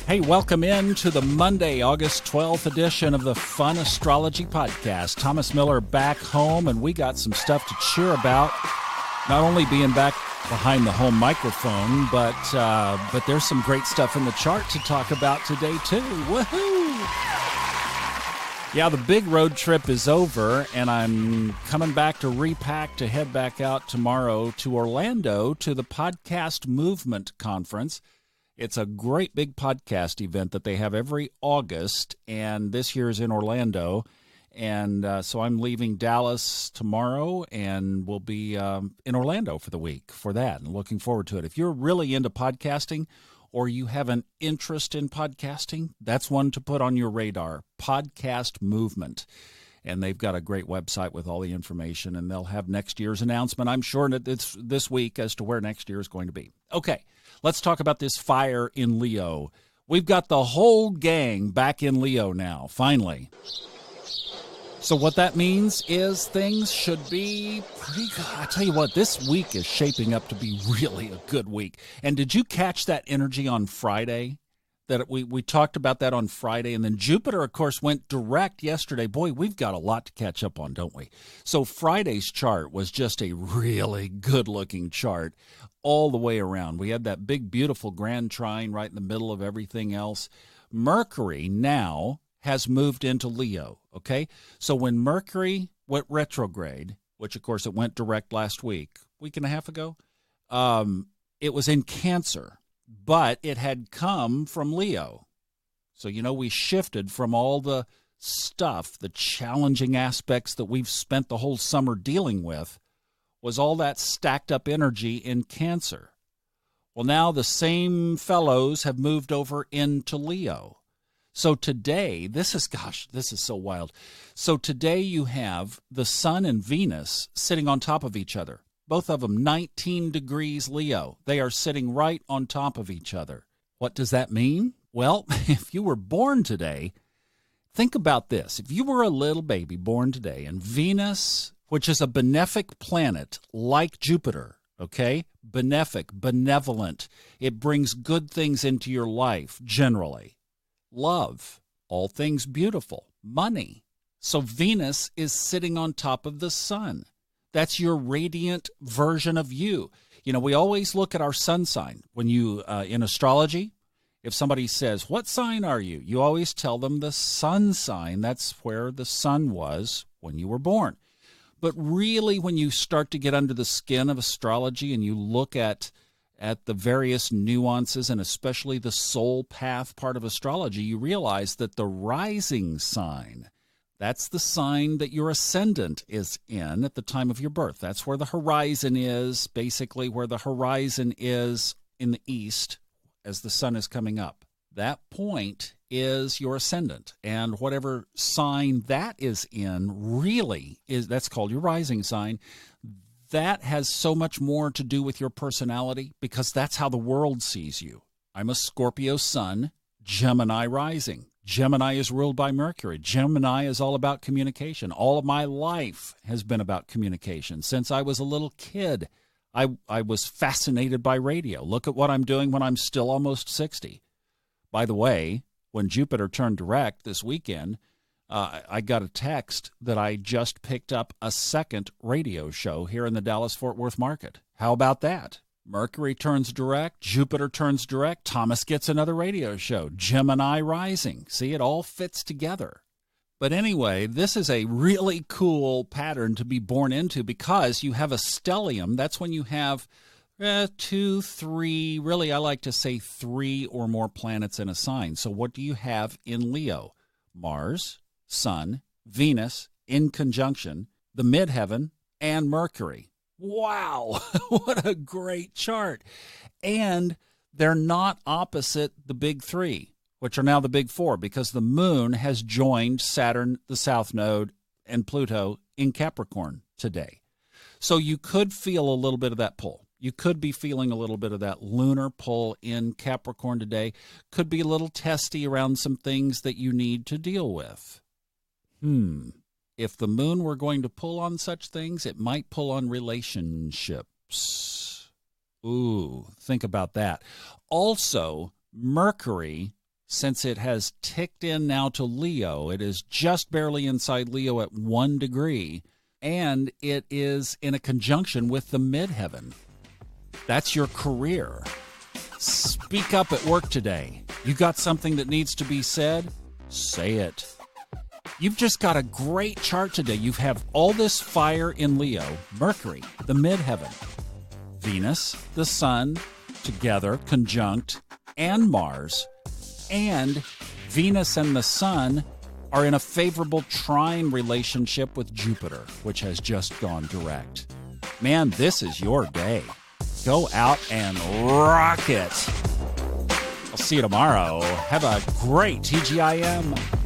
Hey, welcome in to the Monday, August 12th edition of the Fun Astrology Podcast. Thomas Miller back home, and we got some stuff to cheer about. Not only being back behind the home microphone, but there's some great stuff in the chart to talk about today, too. Woohoo! Yeah, the big road trip is over, and I'm coming back to repack to head back out tomorrow to Orlando to the Podcast Movement Conference. It's a great big podcast event that they have every August, and this year's in Orlando. And so I'm leaving Dallas tomorrow, and we'll be in Orlando for the week for that, and looking forward to it. If you're really into podcasting or you have an interest in podcasting, that's one to put on your radar, Podcast Movement. And they've got a great website with all the information, and they'll have next year's announcement. I'm sure that it's this week as to where next year is going to be. Okay, let's talk about this fire in Leo. We've got the whole gang back in Leo now, finally. So what that means is things should be pretty good. I tell you what, this week is shaping up to be really a good week. And did you catch that energy on Friday? That we talked about that on Friday, and then Jupiter, of course, went direct yesterday. Boy, we've got a lot to catch up on, don't we? So Friday's chart was just a really good-looking chart all the way around. We had that big, beautiful grand trine right in the middle of everything else. Mercury now has moved into Leo, okay? So when Mercury went retrograde, which, of course, it went direct last week and a half ago, it was in Cancer. But it had come from Leo. So, we shifted from all the stuff, the challenging aspects that we've spent the whole summer dealing with, was all that stacked up energy in Cancer. Well, now the same fellows have moved over into Leo. So today, this is so wild. So today you have the Sun and Venus sitting on top of each other. Both of them 19 degrees Leo. They are sitting right on top of each other. What does that mean? Well, if you were born today, think about this. If you were a little baby born today, and Venus, which is a benefic planet like Jupiter, okay? Benefic, benevolent. It brings good things into your life, generally. Love, all things beautiful, money. So Venus is sitting on top of the Sun. That's your radiant version of you. We always look at our sun sign. When you, in astrology, if somebody says, what sign are you? You always tell them the sun sign. That's where the sun was when you were born. But really, when you start to get under the skin of astrology and you look at the various nuances and especially the soul path part of astrology, you realize that the rising sign, that's the sign that your ascendant is in at the time of your birth. That's where the horizon is, basically where the horizon is in the east as the sun is coming up. That point is your ascendant. And whatever sign that is in that's called your rising sign. That has so much more to do with your personality because that's how the world sees you. I'm a Scorpio sun, Gemini rising. Gemini is ruled by Mercury. Gemini is all about communication. All of my life has been about communication. Since I was a little kid, I was fascinated by radio. Look at what I'm doing when I'm still almost 60. By the way, when Jupiter turned direct this weekend, I got a text that I just picked up a second radio show here in the Dallas-Fort Worth market. How about that? Mercury turns direct, Jupiter turns direct, Thomas gets another radio show, Gemini rising. See, it all fits together. But anyway, this is a really cool pattern to be born into because you have a stellium. That's when you have 2, 3, really I like to say 3 or more planets in a sign. So what do you have in Leo? Mars, Sun, Venus in conjunction, the midheaven, and Mercury. Wow, what a great chart. And they're not opposite the big three, which are now the big four, because the moon has joined Saturn, the south node, and Pluto in Capricorn today. So you could feel a little bit of that pull. You could be feeling a little bit of that lunar pull in Capricorn today. Could be a little testy around some things that you need to deal with. If the moon were going to pull on such things, it might pull on relationships. Ooh, think about that. Also, Mercury since it has ticked in now to Leo. It is just barely inside Leo at 1 degree, and it is in a conjunction with the midheaven. That's your career. Speak up at work today. You got something that needs to be said? Say it. You've just got a great chart today. You have all this fire in Leo, Mercury, the midheaven, Venus, the sun, together, conjunct, and Mars, and Venus and the sun are in a favorable trine relationship with Jupiter, which has just gone direct. Man, this is your day. Go out and rock it. I'll see you tomorrow. Have a great TGIM.